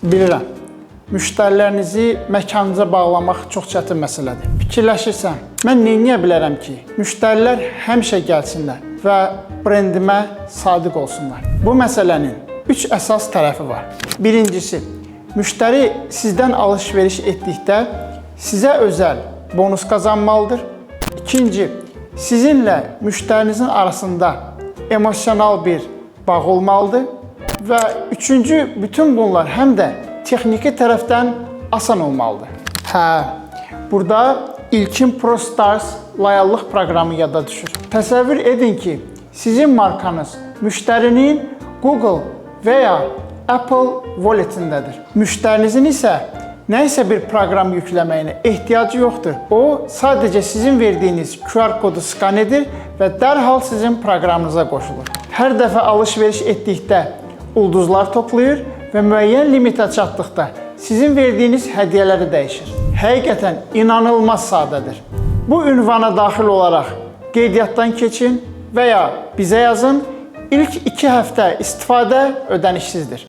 Bilirəm, müştərilərinizi məkanınıza bağlamaq çox çətin məsələdir. Fikirləşirsən, mən neyə bilərəm ki, müştərilər həmişə gəlsinlər və brendimə sadiq olsunlar. Bu məsələnin 3 əsas tərəfi var. Birincisi, müştəri sizdən alış-veriş etdikdə sizə özəl bonus qazanmalıdır. İkinci, sizinlə müştərinizin arasında emosional bir bağ olmalıdır. Və üçüncü, bütün bunlar həm də texniki tərəfdən asan olmalıdır. Burada İlkin ProStars layihəlıq proqramı yada düşür. Təsəvvür edin ki, sizin markanız müştərinin Google və ya Apple Wallet-indədir. Müştərinizin isə nəyisə bir proqram yükləməyinə ehtiyacı yoxdur. O, sadəcə sizin verdiyiniz QR kodu skan edir və dərhal sizin proqramınıza qoşulur. Hər dəfə alış-veriş etdikdə ulduzlar toplayır və müəyyən limitə çatdıqda sizin verdiyiniz hədiyyələri dəyişir. Həqiqətən inanılmaz sadədir. Bu ünvana daxil olaraq qeydiyyatdan keçin və ya bizə yazın. İlk 2 həftə istifadə ödənişsizdir.